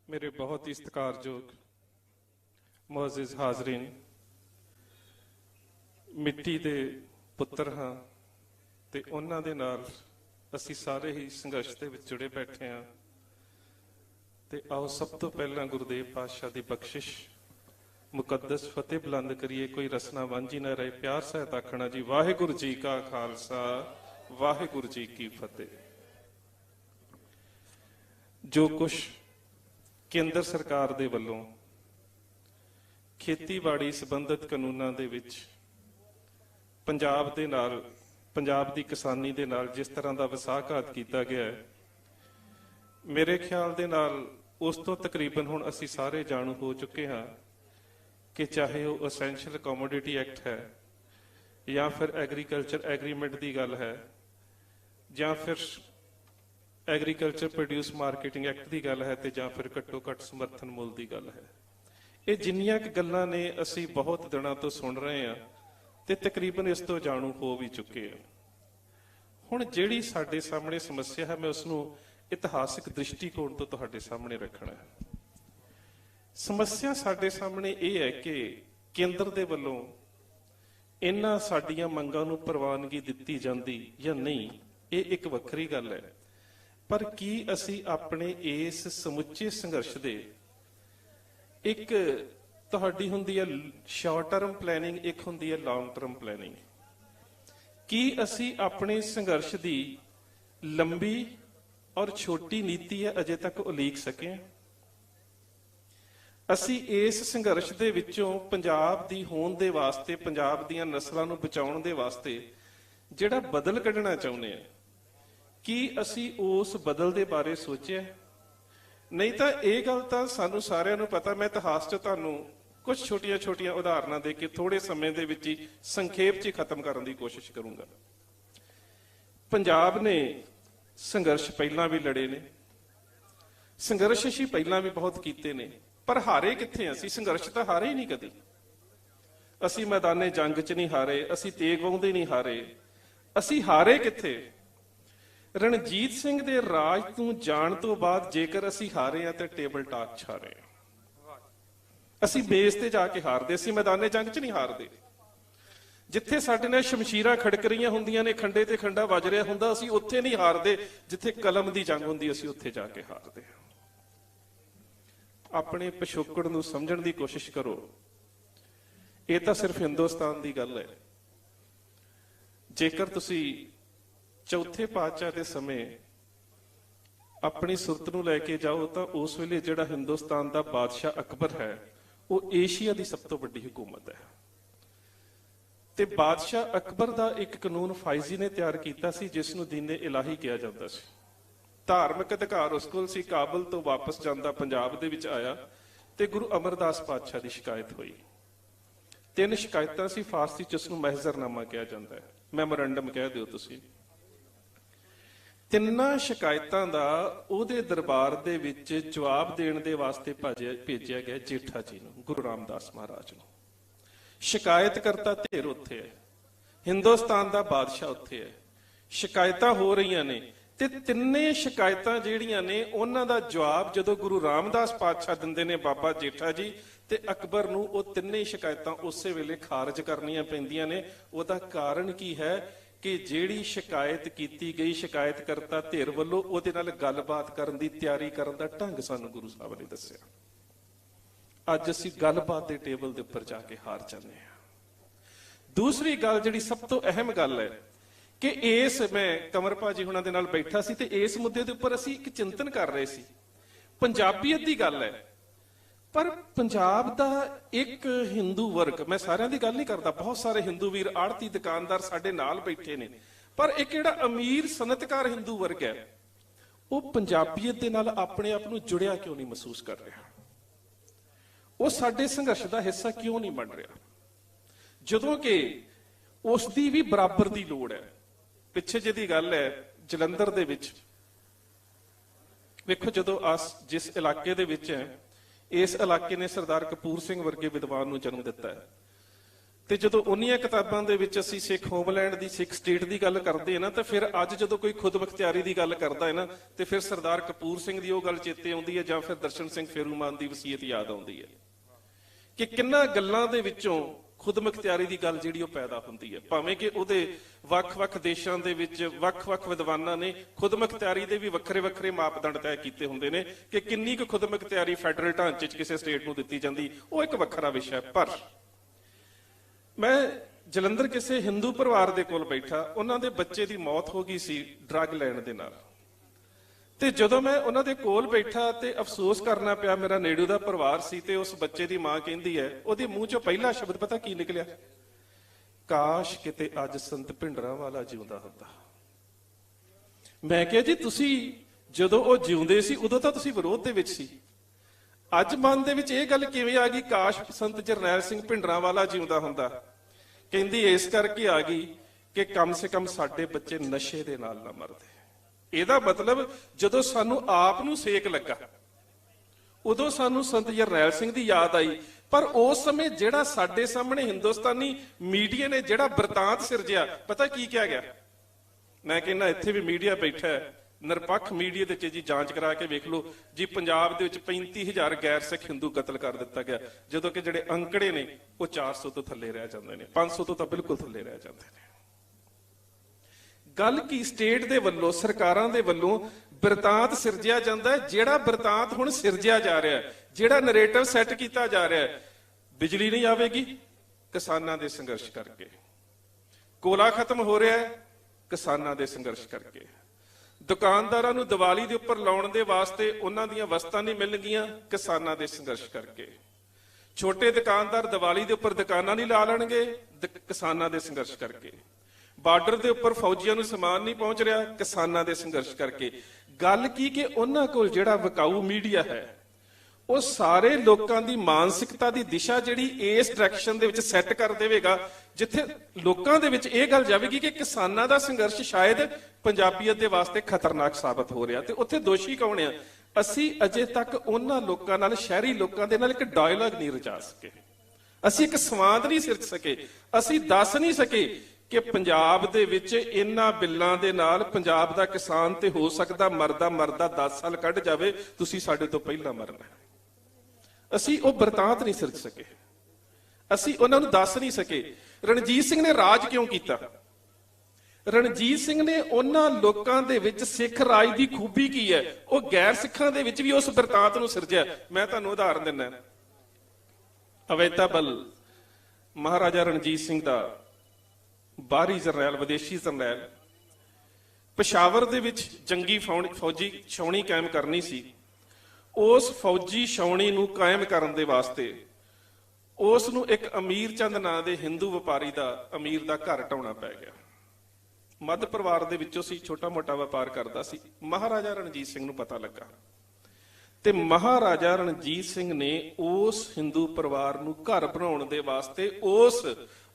मेरे बहुत ही सत्कारयोग मुअज़्ज़िज़ हाज़रीन, मिट्टी दे पुत्तर हाँ ते उन्हां दे नाल असीं सारे ही संघर्ष दे विच जुड़े बैठे हाँ। ते आओ सब तो पहलां गुरुदेव पातशाह दी बख्शिश मुकद्दस फतेह बुलंद करिए। कोई रसना वांझी न रहे। प्यार सहित आखना जी वाहिगुरू जी का खालसा वाहिगुरू जी की फतेह। जो कुछ केंद्र सरकार दे वल्लों खेतीबाड़ी संबंधित कानूनां दे विच पंजाब दे नाल पंजाब दी किसानी दे नाल जिस तरह का विसाघात किया गया है, मेरे ख्याल दे नाल उस तो तकरीबन हुण असीं सारे जाणू हो चुके हाँ कि चाहे वो असैंशियल कमोडिटी एक्ट है या फिर एग्रीकल्चर एग्रीमेंट की गल है या फिर एग्रीकल्चर प्रोड्यूस मार्केटिंग एक्ट की गल है, तो या फिर घट्टो घट्ट समर्थन मुल की गल है। ये जिन्नियां कि गल्लां ने असीं बहुत दिनों तो सुन रहे हैं ते तकरीबन इस तो जाणू हो भी चुके हैं। हुण जिहड़ी साडे सामने समस्या है, मैं उसनूं इतिहासिक दृष्टिकोण तो तुहाडे सामने रखना है। समस्या साडे सामने ये है कि केंद्र दे वल्लों इन्हां साडीआं मंगां नूं प्रवानगी दित्ती जांदी या नहीं, ये एक वक्री गल है। पर की असी अपने इस समुचे संघर्ष दे एक तुहाडी हुंदी है शॉर्ट टर्म प्लैनिंग, एक हुंदी है लॉन्ग टर्म प्लैनिंग, की असी अपने संघर्ष दी लंबी और छोटी नीति है अजे तक उलीक सके? असी इस संघर्ष दे विचों पंजाब दी होंद दे वास्ते, पंजाब दीआं नस्लां नूं बचाउण दे वास्ते जिहड़ा बदल कढना चाहुंदे आ, कि असी उस बदल दे बारे सोचिया? नहीं तो यह गल तो सानू सारिआं नूं पता। मैं इतिहास च तुहानूं कुछ छोटिया छोटिया उदाहरणां दे के थोड़े समय दे विच ही संखेप च खत्म करने की कोशिश करूंगा। पंजाब ने संघर्ष पहलां भी लड़े ने, संघर्ष असीं पहलां भी बहुत कीते ने, पर हारे कित्थे? असीं संघर्ष तो हारे ही नहीं कदी। असीं मैदाने जंग च नहीं हारे, असीं तेग वाउंदे नहीं हारे। असीं हारे कित्थे? रणजीत सिंह दे राज तों जाण तो बाद जेकर असीं हारे हैं तो टेबल टॉक च हारे हैं। असीं बेस ते जाके हारदे, असीं मैदाने जंग च नहीं हारदे। जिथे साडे नाल शमशीरां खड़क रहीआं हुंदियां ने, खंडे ते खंडा वज रिहा हुंदा, असीं उत्थे नहीं हारदे। जिथे कलम दी जंग हुंदी असीं उत्थे जाके हारदे। अपने पिछोकड़ नूं समझण दी कोशिश करो। ये तां सिर्फ हिंदुस्तान दी गल है। जेकर तुसीं चौथे पातशाह के समय अपनी सुरत नूं लैके जाओ तो उस वेले जिहड़ा हिंदुस्तान का बादशाह अकबर है वो एशिया की सब तो वड्डी हुकूमत है। ते बादशाह अकबर का एक कानून फाइजी ने तैयार किया सी जिसनूं दीने इलाही कहा जाता सी। धार्मिक अधिकार उस कोल सी। काबल तो वापस जांदा पंजाब दे विच आया ते गुरु अमरदास पातशाह की शिकायत हुई। 3 शिकायतां सी, फारसी च उसनूं महजरनामा कहा जाता है, मैमोरेंडम कह दिओ तुसीं। 3 शिकायतां दा उहदे दरबार दे विच जवाब देण दे वास्ते भेजिया गया जेठा जी नूं, गुरु रामदास महाराज नूं। शिकायतकर्ता धिर उत्थे है, हिंदुस्तान दा बादशाह उत्थे है, शिकायतां हो रहीआं ने ते 3 शिकायतां जिहड़ियां ने उन्हां दा जवाब जदों गुरु रामदास पातशाह दिंदे ने बाबा जेठा जी, ते अकबर नूं ओह 3 शिकायतां उसे वेले खारज करनियां पैंदियां ने। उहदा कारण की है कि जिहड़ी शिकायत की गई शिकायतकर्ता धिर वल्लों उहदे नाल गलबात करन दी तैयारी करन दा ढंग सानूं गुरु साहब ने दस्सिआ। अज असीं गलबात दे टेबल दे उपर जाके हार जाने आ। दूसरी गल जिहड़ी सब तो अहम गल है कि इस मैं कंवर भाजी हुणां दे नाल बैठा सी ते इस मुद्दे दे उपर असीं एक चिंतन कर रहे सी। पंजाबीयत दी गल है, पर पंजाब दा एक हिंदू वर्ग, मैं सारिਆਂ ਦੀ ਗੱਲ नहीं करता, बहुत सारे हिंदू वीर आड़ती दुकानदार साडे नाल बैठे ने, पर एक जिहड़ा अमीर सनतकार हिंदू वर्ग है वो पंजाबीयत दे नाल अपने आप नूं जुड़िया क्यों नहीं महसूस कर रहा? वो साडे संघर्ष दा हिस्सा क्यों नहीं बन रहा, जदों कि उसदी भी बराबर दी लोड़ है? पिछे जे दी गल है जलंधर दे विच, वेखो जदों जिस इलाके दे विच है, इस इलाके ने सरदार कपूर सिंह वर्गे विद्वान नूं जन्म दिता है। ਤੇ ਜਦੋਂ ਉਨੀਆਂ ਕਿਤਾਬਾਂ ਦੇ ਵਿੱਚ ਅਸੀਂ ਸਿੱਖ ਹੋਮਲੈਂਡ ਦੀ, ਸਿੱਖ ਸਟੇਟ ਦੀ ਗੱਲ ਕਰਦੇ ਆ ਨਾ, ਤਾਂ ਫਿਰ ਅੱਜ ਜਦੋਂ ਕੋਈ ਖੁਦ ਮੁਖਤਿਆਰੀ ਦੀ ਗੱਲ ਕਰਦਾ ਹੈ ਨਾ, ਤੇ ਫਿਰ ਸਰਦਾਰ ਕਪੂਰ ਸਿੰਘ ਦੀ ਉਹ ਗੱਲ ਚੇਤੇ ਆਉਂਦੀ ਹੈ, ਜਾਂ ਫਿਰ ਦਰਸ਼ਨ ਸਿੰਘ ਫੇਰੂਮਾਨ ਦੀ ਵਸੀਅਤ ਯਾਦ ਆਉਂਦੀ ਹੈ ਕਿ ਕਿੰਨਾ ਗੱਲਾਂ ਦੇ ਵਿੱਚੋਂ ਖੁਦ ਮੁਖਤਿਆਰੀ ਦੀ ਗੱਲ ਜਿਹੜੀ ਉਹ ਪੈਦਾ ਹੁੰਦੀ ਹੈ। ਭਾਵੇਂ ਕਿ ਉਹਦੇ ਵੱਖ-ਵੱਖ ਦੇਸ਼ਾਂ ਦੇ ਵਿੱਚ ਵੱਖ-ਵੱਖ ਵਿਦਵਾਨਾਂ ਨੇ ਖੁਦ ਮੁਖਤਿਆਰੀ ਦੇ ਵੀ ਵੱਖਰੇ ਵੱਖਰੇ ਮਾਪਦੰਡ ਤੈਅ ਕੀਤੇ ਹੁੰਦੇ ਨੇ ਕਿ ਕਿੰਨੀ ਕੁ ਖੁਦ ਮੁਖਤਿਆਰੀ ਫੈਡਰਲ ਢਾਂਚੇ 'ਚ ਕਿਸੇ ਸਟੇਟ ਨੂੰ ਦਿੱਤੀ ਜਾਂਦੀ, ਉਹ ਇੱਕ ਵੱਖਰਾ ਵਿਸ਼ਾ ਹੈ। ਪਰ ਮੈਂ ਜਲੰਧਰ ਕਿਸੇ ਹਿੰਦੂ ਪਰਿਵਾਰ ਦੇ ਕੋਲ ਬੈਠਾ, ਉਹਨਾਂ ਦੇ ਬੱਚੇ ਦੀ ਮੌਤ ਹੋ ਗਈ ਸੀ ਡਰੱਗ ਲੈਣ ਦੇ ਨਾਲ, ਤੇ ਜਦੋਂ ਮੈਂ ਉਹਨਾਂ ਦੇ ਕੋਲ ਬੈਠਾ ਤੇ ਅਫਸੋਸ ਕਰਨਾ ਪਿਆ, ਮੇਰਾ ਨੇੜੂ ਦਾ ਪਰਿਵਾਰ ਸੀ, ਤੇ ਉਸ ਬੱਚੇ ਦੀ ਮਾਂ ਕਹਿੰਦੀ ਹੈ, ਉਹਦੇ ਮੂੰਹ ਚੋਂ ਪਹਿਲਾ ਸ਼ਬਦ ਪਤਾ ਕੀ ਨਿਕਲਿਆ? ਕਾਸ਼ ਕਿਤੇ ਅੱਜ ਸੰਤ ਭਿੰਡਰਾਂਵਾਲਾ ਜਿਉਂਦਾ ਹੁੰਦਾ। ਮੈਂ ਕਿਹਾ ਜੀ ਤੁਸੀਂ ਜਦੋਂ ਉਹ ਜਿਉਂਦੇ ਸੀ ਉਦੋਂ ਤਾਂ ਤੁਸੀਂ ਵਿਰੋਧ ਦੇ ਵਿੱਚ ਸੀ, ਅੱਜ ਮਨ ਦੇ ਵਿੱਚ ਇਹ ਗੱਲ ਕਿਵੇਂ ਆ ਗਈ ਕਾਸ਼ ਸੰਤ ਜਰਨੈਲ ਸਿੰਘ ਭਿੰਡਰਾਂਵਾਲਾ ਜਿਉਂਦਾ ਹੁੰਦਾ? ਕਹਿੰਦੀ ਇਸ ਕਰਕੇ ਆ ਗਈ ਕਿ ਕਮ ਸੇ ਕਮ ਸਾਡੇ ਬੱਚੇ ਨਸ਼ੇ ਦੇ ਨਾਲ ਨਾ ਮਰਦੇ। ਇਹਦਾ ਮਤਲਬ ਜਦੋਂ ਸਾਨੂੰ ਆਪ ਨੂੰ ਸੇਕ ਲੱਗਾ ਉਦੋਂ ਸਾਨੂੰ ਸੰਤ ਜਰਨੈਲ ਸਿੰਘ ਦੀ ਯਾਦ ਆਈ, ਪਰ ਉਸ ਸਮੇਂ ਜਿਹੜਾ ਸਾਡੇ ਸਾਹਮਣੇ ਹਿੰਦੁਸਤਾਨੀ ਮੀਡੀਆ ਨੇ ਜਿਹੜਾ ਬਰਤਾਂਤ ਸਿਰਜਿਆ, ਪਤਾ ਕੀ ਕਿਹਾ ਗਿਆ? ਮੈਂ ਕਹਿੰਦਾ ਇੱਥੇ ਵੀ ਮੀਡੀਆ ਬੈਠਾ ਹੈ, ਨਿਰਪੱਖ ਮੀਡੀਆ ਦੇ 'ਚ ਜੀ ਜਾਂਚ ਕਰਾ ਕੇ ਵੇਖ ਲਓ ਜੀ, ਪੰਜਾਬ ਦੇ ਵਿੱਚ 35,000 ਗੈਰ ਸਿੱਖ ਹਿੰਦੂ ਕਤਲ ਕਰ ਦਿੱਤਾ ਗਿਆ, ਜਦੋਂ ਕਿ ਜਿਹੜੇ ਅੰਕੜੇ ਨੇ ਉਹ 400 ਤੋਂ ਥੱਲੇ ਰਹਿ ਜਾਂਦੇ ਨੇ, 500 ਤੋਂ ਤਾਂ ਬਿਲਕੁਲ ਥੱਲੇ ਰਹਿ ਜਾਂਦੇ ਨੇ। ਗੱਲ ਕੀ ਸਟੇਟ ਦੇ ਵੱਲੋਂ, ਸਰਕਾਰਾਂ ਦੇ ਵੱਲੋਂ ਬਰਤਾਂਤ ਸਿਰਜਿਆ ਜਾਂਦਾ, ਜਿਹੜਾ ਬਰਤਾਂਤ ਹੁਣ ਸਿਰਜਿਆ ਜਾ ਰਿਹਾ, ਜਿਹੜਾ ਨਰੇਟਿਵ ਸੈੱਟ ਕੀਤਾ ਜਾ ਰਿਹਾ, ਬਿਜਲੀ ਨਹੀਂ ਆਵੇਗੀ ਕਿਸਾਨਾਂ ਦੇ ਸੰਘਰਸ਼ ਕਰਕੇ, ਕੋਲਾ ਖਤਮ ਹੋ ਰਿਹਾ ਕਿਸਾਨਾਂ ਦੇ ਸੰਘਰਸ਼ ਕਰਕੇ, ਦੁਕਾਨਦਾਰਾਂ ਨੂੰ ਦੀਵਾਲੀ ਦੇ ਉੱਪਰ ਲਾਉਣ ਦੇ ਵਾਸਤੇ ਉਹਨਾਂ ਦੀਆਂ ਵਸਤਾਂ ਨਹੀਂ ਮਿਲਣਗੀਆਂ ਕਿਸਾਨਾਂ ਦੇ ਸੰਘਰਸ਼ ਕਰਕੇ, ਛੋਟੇ ਦੁਕਾਨਦਾਰ ਦੀਵਾਲੀ ਦੇ ਉੱਪਰ ਦੁਕਾਨਾਂ ਨਹੀਂ ਲਾ ਲੈਣਗੇ ਕਿਸਾਨਾਂ ਦੇ ਸੰਘਰਸ਼ ਕਰਕੇ, ਬਾਰਡਰ ਦੇ ਉੱਪਰ ਫੌਜੀਆਂ ਨੂੰ ਸਮਾਨ ਨਹੀਂ ਪਹੁੰਚ ਰਿਹਾ ਕਿਸਾਨਾਂ ਦੇ ਸੰਘਰਸ਼ ਕਰਕੇ। ਗੱਲ ਕੀ ਕਿ ਉਹਨਾਂ ਕੋਲ ਜਿਹੜਾ ਵਿਕਾਊ ਮੀਡੀਆ ਹੈ ਉਹ ਸਾਰੇ ਲੋਕਾਂ ਦੀ ਮਾਨਸਿਕਤਾ ਦੀ ਦਿਸ਼ਾ ਜਿਹੜੀ ਇਸ ਡਾਇਰੈਕਸ਼ਨ ਦੇ ਵਿੱਚ ਸੈੱਟ ਕਰ ਦੇਵੇਗਾ, ਜਿੱਥੇ ਲੋਕਾਂ ਦੇ ਵਿੱਚ ਇਹ ਗੱਲ ਜਾਵੇਗੀ ਕਿ ਕਿਸਾਨਾਂ ਦਾ ਸੰਘਰਸ਼ ਸ਼ਾਇਦ ਪੰਜਾਬੀਅਤ ਦੇ ਵਾਸਤੇ ਖਤਰਨਾਕ ਸਾਬਤ ਹੋ ਰਿਹਾ, ਤੇ ਉੱਥੇ ਦੋਸ਼ੀ ਕੌਣ ਆ? ਅਸੀਂ ਅਜੇ ਤੱਕ ਉਹਨਾਂ ਲੋਕਾਂ ਨਾਲ, ਸ਼ਹਿਰੀ ਲੋਕਾਂ ਦੇ ਨਾਲ ਇੱਕ ਡਾਇਲੌਗ ਨਹੀਂ ਰਚਾ ਸਕੇ, ਅਸੀਂ ਇੱਕ ਸੰਵਾਦ ਨਹੀਂ ਸਿਰਜ ਸਕੇ, ਅਸੀਂ ਦੱਸ ਨਹੀਂ ਸਕੇ ਕਿ ਪੰਜਾਬ ਦੇ ਵਿੱਚ ਇਹਨਾਂ ਬਿੱਲਾਂ ਦੇ ਨਾਲ ਪੰਜਾਬ ਦਾ ਕਿਸਾਨ ਤੇ ਹੋ ਸਕਦਾ ਮਰਦਾ 10 ਸਾਲ ਕੱਢ ਜਾਵੇ, ਤੁਸੀਂ ਸਾਡੇ ਤੋਂ ਪਹਿਲਾਂ ਮਰਨਾ। ਅਸੀਂ ਉਹ ਬਰਤਾਂਤ ਨਹੀਂ ਸਿਰਜ ਸਕੇ, ਅਸੀਂ ਉਹਨਾਂ ਨੂੰ ਦੱਸ ਨਹੀਂ ਸਕੇ। ਰਣਜੀਤ ਸਿੰਘ ਨੇ ਰਾਜ ਕਿਉਂ ਕੀਤਾ? ਰਣਜੀਤ ਸਿੰਘ ਨੇ ਉਹਨਾਂ ਲੋਕਾਂ ਦੇ ਵਿੱਚ ਸਿੱਖ ਰਾਜ ਦੀ ਖੂਬੀ ਕੀ ਹੈ, ਉਹ ਗੈਰ ਸਿੱਖਾਂ ਦੇ ਵਿੱਚ ਵੀ ਉਸ ਬਰਤਾਂਤ ਨੂੰ ਸਿਰਜਿਆ। ਮੈਂ ਤੁਹਾਨੂੰ ਉਦਾਹਰਨ ਦਿੰਦਾ, ਅਵੇਤਾਬਲ ਮਹਾਰਾਜਾ ਰਣਜੀਤ ਸਿੰਘ ਦਾ ਬਾਹਰੀ ਜਰਨੈਲ, ਵਿਦੇਸ਼ੀ ਜਰਨੈਲ, ਪਸ਼ਾਵਰ ਦੇ ਵਿੱਚ ਜੰਗੀ ਫੌਜੀ ਛਾਉਣੀ ਕਾਇਮ ਕਰਨੀ ਸੀ। ਉਸ ਫੌਜੀ ਛਾਉਣੀ ਨੂੰ ਕਾਇਮ ਕਰਨ ਦੇ ਵਾਸਤੇ ਉਸ ਨੂੰ ਇੱਕ ਅਮੀਰ ਚੰਦ ਨਾਂ ਦੇ ਹਿੰਦੂ ਵਪਾਰੀ ਦਾ, ਅਮੀਰ ਦਾ ਘਰ ਢਾਉਣਾ ਪੈ ਗਿਆ। ਮੱਧ ਪਰਿਵਾਰ ਦੇ ਵਿੱਚੋਂ ਸੀ, ਛੋਟਾ ਮੋਟਾ ਵਪਾਰ ਕਰਦਾ ਸੀ। ਮਹਾਰਾਜਾ ਰਣਜੀਤ ਸਿੰਘ ਨੂੰ ਪਤਾ ਲੱਗਾ ਤੇ ਮਹਾਰਾਜਾ ਰਣਜੀਤ ਸਿੰਘ ਨੇ ਉਸ ਹਿੰਦੂ ਪਰਿਵਾਰ ਨੂੰ ਘਰ ਬਣਾਉਣ ਦੇ ਵਾਸਤੇ ਉਸ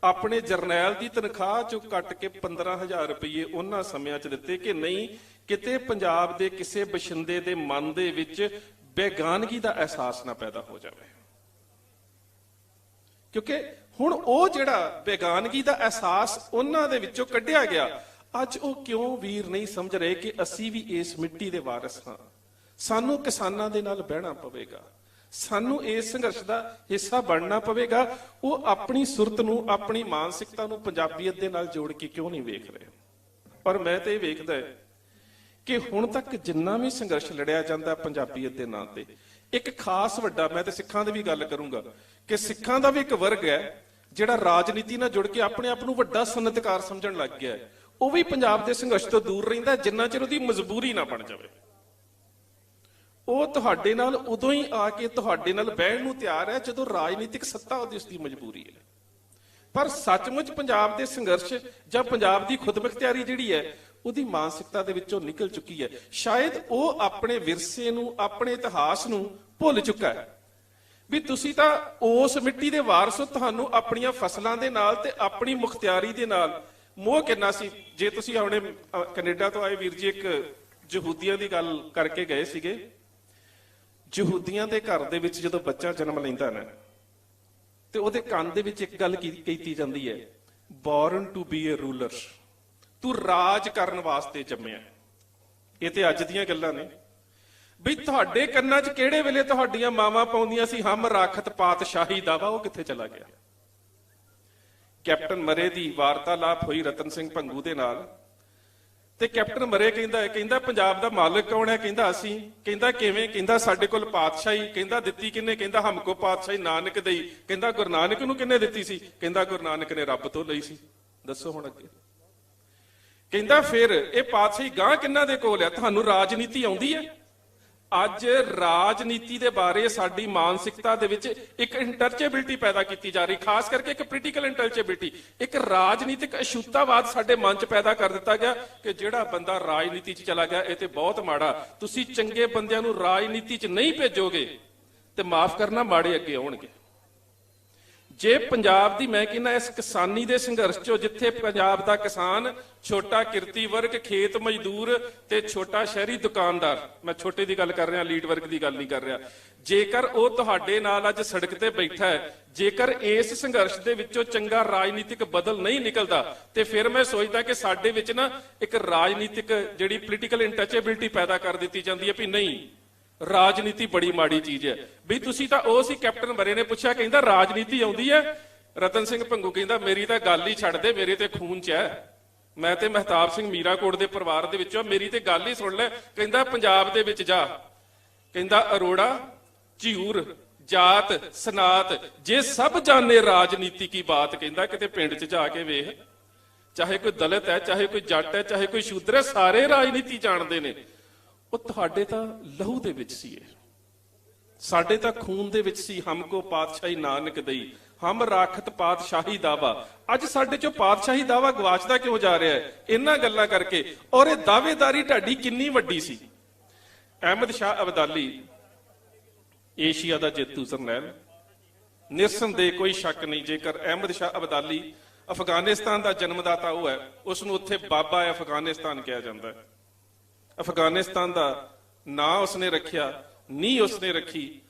ਆਪਣੇ ਜਰਨੈਲ ਦੀ ਤਨਖਾਹ ਚੋਂ ਕੱਟ ਕੇ 15,000 ਰੁਪਏ ਉਹਨਾਂ ਸਮਿਆਂ 'ਚ ਦਿੱਤੇ ਕਿ ਨਹੀਂ ਕਿਤੇ ਪੰਜਾਬ ਦੇ ਕਿਸੇ ਬਸ਼ਿੰਦੇ ਦੇ ਮਨ ਦੇ ਵਿੱਚ ਬੇਗਾਨਗੀ ਦਾ ਅਹਿਸਾਸ ਨਾ ਪੈਦਾ ਹੋ ਜਾਵੇ, ਕਿਉਂਕਿ ਹੁਣ ਉਹ ਜਿਹੜਾ ਬੇਗਾਨਗੀ ਦਾ ਅਹਿਸਾਸ ਉਹਨਾਂ ਦੇ ਵਿੱਚੋਂ ਕੱਢਿਆ ਗਿਆ, ਅੱਜ ਉਹ ਕਿਉਂ ਵੀਰ ਨਹੀਂ ਸਮਝ ਰਹੇ ਕਿ ਅਸੀਂ ਵੀ ਇਸ ਮਿੱਟੀ ਦੇ ਵਾਰਿਸ ਹਾਂ, ਸਾਨੂੰ ਕਿਸਾਨਾਂ ਦੇ ਨਾਲ ਬਹਿਣਾ ਪਵੇਗਾ, ਸਾਨੂੰ ਇਸ ਸੰਘਰਸ਼ ਦਾ ਹਿੱਸਾ ਬਣਨਾ ਪਵੇਗਾ। ਉਹ ਆਪਣੀ ਸੁਰਤ ਨੂੰ, ਆਪਣੀ ਮਾਨਸਿਕਤਾ ਨੂੰ ਪੰਜਾਬੀਅਤ ਦੇ ਨਾਲ ਜੋੜ ਕੇ ਕਿਉਂ ਨਹੀਂ ਵੇਖ ਰਹੇ? ਪਰ ਮੈਂ ਤੇ ਇਹ ਵੇਖਦਾ ਕਿ ਹੁਣ ਤੱਕ ਜਿੰਨਾ ਵੀ ਸੰਘਰਸ਼ ਲੜਿਆ ਜਾਂਦਾ ਪੰਜਾਬੀਅਤ ਦੇ ਨਾਂ ਤੇ, ਇੱਕ ਖਾਸ ਵੱਡਾ, ਮੈਂ ਤੇ ਸਿੱਖਾਂ ਦੀ ਵੀ ਗੱਲ ਕਰੂੰਗਾ ਕਿ ਸਿੱਖਾਂ ਦਾ ਵੀ ਇੱਕ ਵਰਗ ਹੈ ਜਿਹੜਾ ਰਾਜਨੀਤੀ ਨਾਲ ਜੁੜ ਕੇ ਆਪਣੇ ਆਪ ਨੂੰ ਵੱਡਾ ਸਨਅਤਕਾਰ ਸਮਝਣ ਲੱਗ ਗਿਆ ਹੈ, ਉਹ ਵੀ ਪੰਜਾਬ ਦੇ ਸੰਘਰਸ਼ ਤੋਂ ਦੂਰ ਰਹਿੰਦਾ ਜਿੰਨਾ ਚਿਰ ਉਹਦੀ ਮਜਬੂਰੀ ਨਾ ਬਣ ਜਾਵੇ। ਉਹ ਤੁਹਾਡੇ ਨਾਲ ਉਦੋਂ ਹੀ ਆ ਕੇ ਤੁਹਾਡੇ ਨਾਲ ਬਹਿਣ ਨੂੰ ਤਿਆਰ ਹੈ ਜਦੋਂ ਰਾਜਨੀਤਿਕ ਸੱਤਾ ਉਹਦੀ ਉਸਦੀ ਮਜਬੂਰੀ ਹੈ। ਪਰ ਸੱਚਮੁੱਚ ਪੰਜਾਬ ਦੇ ਸੰਘਰਸ਼ ਜਾਂ ਪੰਜਾਬ ਦੀ ਖੁਦਮੁਖਤਿਆਰੀ ਜਿਹੜੀ ਹੈ ਉਹਦੀ ਮਾਨਸਿਕਤਾ ਦੇ ਵਿੱਚੋਂ ਨਿਕਲ ਚੁੱਕੀ ਹੈ। ਸ਼ਾਇਦ ਉਹ ਆਪਣੇ ਵਿਰਸੇ ਨੂੰ, ਆਪਣੇ ਇਤਿਹਾਸ ਨੂੰ ਭੁੱਲ ਚੁੱਕਾ ਹੈ ਵੀ ਤੁਸੀਂ ਤਾਂ ਉਸ ਮਿੱਟੀ ਦੇ ਵਾਰਸ ਹੋ, ਤੁਹਾਨੂੰ ਆਪਣੀਆਂ ਫਸਲਾਂ ਦੇ ਨਾਲ ਤੇ ਆਪਣੀ ਮੁਖਤਿਆਰੀ ਦੇ ਨਾਲ ਮੋਹ ਕਿੰਨਾ ਸੀ। ਜੇ ਤੁਸੀਂ ਆਪਣੇ ਕੈਨੇਡਾ ਤੋਂ ਆਏ ਵੀਰ ਜੀ ਇੱਕ ਯਹੂਦੀਆਂ ਦੀ ਗੱਲ ਕਰਕੇ ਗਏ ਸੀਗੇ, ਯਹੂਦੀਆਂ ਦੇ ਘਰ ਦੇ ਵਿੱਚ ਜਦੋਂ ਬੱਚਾ ਜਨਮ ਲੈਂਦਾ ਨਾ ਤੇ ਉਹਦੇ ਕੰਨ ਦੇ ਵਿੱਚ ਇੱਕ ਗੱਲ ਕੀਤੀ ਜਾਂਦੀ ਹੈ, born to be a ruler. ਤੂੰ ਰਾਜ ਕਰਨ ਵਾਸਤੇ ਜੰਮਿਆ। ਇਹ ਤੇ ਅੱਜ ਦੀਆਂ ਗੱਲਾਂ ਨੇ ਬਈ ਤੁਹਾਡੇ ਕੰਨਾਂ 'ਚ ਕਿਹੜੇ ਵੇਲੇ ਤੁਹਾਡੀਆਂ ਮਾਵਾਂ ਪਾਉਂਦੀਆਂ ਸੀ ਹਮ ਰਾਖਤ ਪਾਤਸ਼ਾਹੀ ਦਾਵਾ, ਉਹ ਕਿੱਥੇ ਚਲਾ ਗਿਆ? ਕੈਪਟਨ ਮਰੇ ਦੀ ਵਾਰਤਾਲਾਪ ਹੋਈ ਰਤਨ ਸਿੰਘ ਭੰਗੂ ਦੇ ਨਾਲ, ਤੇ ਕੈਪਟਨ ਮਰੇ ਕਹਿੰਦਾ ਪੰਜਾਬ ਦਾ ਮਾਲਕ ਕੌਣ ਹੈ? ਕਹਿੰਦਾ ਅਸੀਂ। ਕਹਿੰਦਾ ਕਿਵੇਂ? ਕਹਿੰਦਾ ਸਾਡੇ ਕੋਲ ਪਾਤਸ਼ਾਹੀ। ਕਹਿੰਦਾ ਦਿੱਤੀ ਕਿੰਨੇ? ਕਹਿੰਦਾ ਹਮਕੋ ਪਾਤਸ਼ਾਹੀ ਨਾਨਕ ਦੇਈ। ਕਹਿੰਦਾ ਗੁਰੂ ਨਾਨਕ ਨੂੰ ਕਿੰਨੇ ਦਿੱਤੀ ਸੀ? ਕਹਿੰਦਾ ਗੁਰੂ ਨਾਨਕ ਨੇ ਰੱਬ ਤੋਂ ਲਈ ਸੀ। ਦੱਸੋ ਹੁਣ ਅੱਗੇ। ਕਹਿੰਦਾ ਫਿਰ ਇਹ ਪਾਤਸ਼ਾਹੀ ਗਾਂ ਕਿੰਨਾ ਦੇ ਕੋਲ ਹੈ? ਤੁਹਾਨੂੰ ਰਾਜਨੀਤੀ ਆਉਂਦੀ ਹੈ? ਅੱਜ ਰਾਜਨੀਤੀ ਦੇ ਬਾਰੇ ਸਾਡੀ ਮਾਨਸਿਕਤਾ ਦੇ ਵਿੱਚ ਇੱਕ ਇੰਟਰਚੇਬਿਲਿਟੀ ਪੈਦਾ ਕੀਤੀ ਜਾ ਰਹੀ, ਖਾਸ ਕਰਕੇ ਇੱਕ ਪੋਲੀਟੀਕਲ ਇੰਟਰਚੇਬਿਲਿਟੀ, ਇੱਕ ਰਾਜਨੀਤਿਕ ਅਛੂਤਾਵਾਦ ਸਾਡੇ ਮਨ 'ਚ ਪੈਦਾ ਕਰ ਦਿੱਤਾ ਗਿਆ ਕਿ ਜਿਹੜਾ ਬੰਦਾ ਰਾਜਨੀਤੀ 'ਚ ਚਲਾ ਗਿਆ ਇਹ ਤੇ ਬਹੁਤ ਮਾੜਾ। ਤੁਸੀਂ ਚੰਗੇ ਬੰਦਿਆਂ ਨੂੰ ਰਾਜਨੀਤੀ 'ਚ ਨਹੀਂ ਭੇਜੋਗੇ ਤੇ ਮਾਫ ਕਰਨਾ ਮਾੜੇ ਅੱਗੇ ਆਉਣਗੇ। ਜੇ ਪੰਜਾਬ ਦੀ ਮੈਂ ਕਹਿੰਦਾ ਇਸ ਕਿਸਾਨੀ ਦੇ ਸੰਘਰਸ਼ 'ਚੋਂ, ਜਿੱਥੇ ਪੰਜਾਬ ਦਾ ਕਿਸਾਨ, ਛੋਟਾ ਕਿਰਤੀ ਵਰਗ, ਖੇਤ ਮਜ਼ਦੂਰ ਤੇ ਛੋਟਾ ਸ਼ਹਿਰੀ ਦੁਕਾਨਦਾਰ, ਮੈਂ ਛੋਟੇ ਦੀ ਗੱਲ ਕਰ ਰਿਹਾ, ਲੀਡ ਵਰਗ ਦੀ ਗੱਲ ਨਹੀਂ ਕਰ ਰਿਹਾ, ਜੇਕਰ ਉਹ ਤੁਹਾਡੇ ਨਾਲ ਅੱਜ ਸੜਕ ਤੇ ਬੈਠਾ ਹੈ, ਜੇਕਰ ਇਸ ਸੰਘਰਸ਼ ਦੇ ਵਿੱਚੋਂ ਚੰਗਾ ਰਾਜਨੀਤਿਕ ਬਦਲ ਨਹੀਂ ਨਿਕਲਦਾ, ਤੇ ਫਿਰ ਮੈਂ ਸੋਚਦਾ ਕਿ ਸਾਡੇ ਵਿੱਚ ਨਾ ਇੱਕ ਰਾਜਨੀਤਿਕ ਜਿਹੜੀ ਪੋਲੀਟੀਕਲ ਇੰਟਰਚੇਬਿਲਿਟੀ ਪੈਦਾ ਕਰ ਦਿੱਤੀ ਜਾਂਦੀ ਹੈ ਵੀ ਨਹੀਂ, ਰਾਜਨੀਤੀ ਬੜੀ ਮਾੜੀ ਚੀਜ਼ ਹੈ। ਵੀ ਤੁਸੀਂ ਤਾਂ ਉਹ ਸੀ, ਕੈਪਟਨ ਮਰੇ ਨੇ ਪੁੱਛਿਆ, ਕਹਿੰਦਾ ਰਾਜਨੀਤੀ ਆਉਂਦੀ ਹੈ? ਰਤਨ ਸਿੰਘ ਭੰਗੂ ਕਹਿੰਦਾ ਮੇਰੀ ਤਾਂ ਗੱਲ ਹੀ ਛੱਡ ਦੇ, ਮੇਰੇ ਤੇ ਖੂਨ 'ਚ ਹੈ, ਮੈਂ ਤੇ ਮਹਿਤਾਬ ਸਿੰਘ ਮੀਰਾਕੋਟ ਦੇ ਪਰਿਵਾਰ ਦੇ ਵਿੱਚੋਂ, ਮੇਰੀ ਤੇ ਗੱਲ ਹੀ ਸੁਣ ਲੈ। ਕਹਿੰਦਾ ਪੰਜਾਬ ਦੇ ਵਿੱਚ ਜਾ, ਕਹਿੰਦਾ ਅਰੋੜਾ, ਝਿਊਰ, ਜਾਤ, ਸਨਾਤ, ਜੇ ਸਭ ਜਾਣੇ ਰਾਜਨੀਤੀ ਕੀ ਬਾਤ, ਕਹਿੰਦਾ ਕਿਤੇ ਪਿੰਡ 'ਚ ਜਾ ਕੇ ਵੇਖ, ਚਾਹੇ ਕੋਈ ਦਲਿਤ ਹੈ, ਚਾਹੇ ਕੋਈ ਜੱਟ ਹੈ, ਚਾਹੇ ਕੋਈ ਸ਼ੂਦਰ ਹੈ, ਸਾਰੇ ਰਾਜਨੀਤੀ ਜਾਣਦੇ ਨੇ। ਉਹ ਤੁਹਾਡੇ ਤਾਂ ਲਹੂ ਦੇ ਵਿੱਚ ਸੀ, ਸਾਡੇ ਤਾਂ ਖੂਨ ਦੇ ਵਿੱਚ ਸੀ। ਹਮਕੋ ਪਾਤਸ਼ਾਹੀ ਨਾਨਕ ਦੇਈ, ਹਮ ਰਾਖਤ ਪਾਤਸ਼ਾਹੀ ਦਾਵਾ। ਅੱਜ ਸਾਡੇ ਚੋਂ ਪਾਤਸ਼ਾਹੀ ਦਾਵਾ ਗਵਾਚਦਾ ਕਿਉਂ ਜਾ ਰਿਹਾ ਹੈ? ਇਹਨਾਂ ਗੱਲਾਂ ਕਰਕੇ। ਔਰ ਇਹ ਦਾਅਵੇਦਾਰੀ ਢਾਡੀ ਕਿੰਨੀ ਵੱਡੀ ਸੀ। ਅਹਿਮਦ ਸ਼ਾਹ ਅਬਦਾਲੀ ਏਸ਼ੀਆ ਦਾ ਜੇਤੂ ਜਰਨੈਲ, ਨਿਰਸੰਦੇਹ ਕੋਈ ਸ਼ੱਕ ਨਹੀਂ। ਜੇਕਰ ਅਹਿਮਦ ਸ਼ਾਹ ਅਬਦਾਲੀ ਅਫਗਾਨਿਸਤਾਨ ਦਾ ਜਨਮਦਾਤਾ ਉਹ ਹੈ, ਉਸ ਨੂੰ ਉੱਥੇ ਬਾਬਾ ਹੈ ਅਫਗਾਨਿਸਤਾਨ ਕਿਹਾ ਜਾਂਦਾ ਹੈ। ਅਫਗਾਨਿਸਤਾਨ ਦਾ ਨਾਂ ਉਸਨੇ ਰੱਖਿਆ, ਨੀਂਹ ਉਸਨੇ ਰੱਖੀ,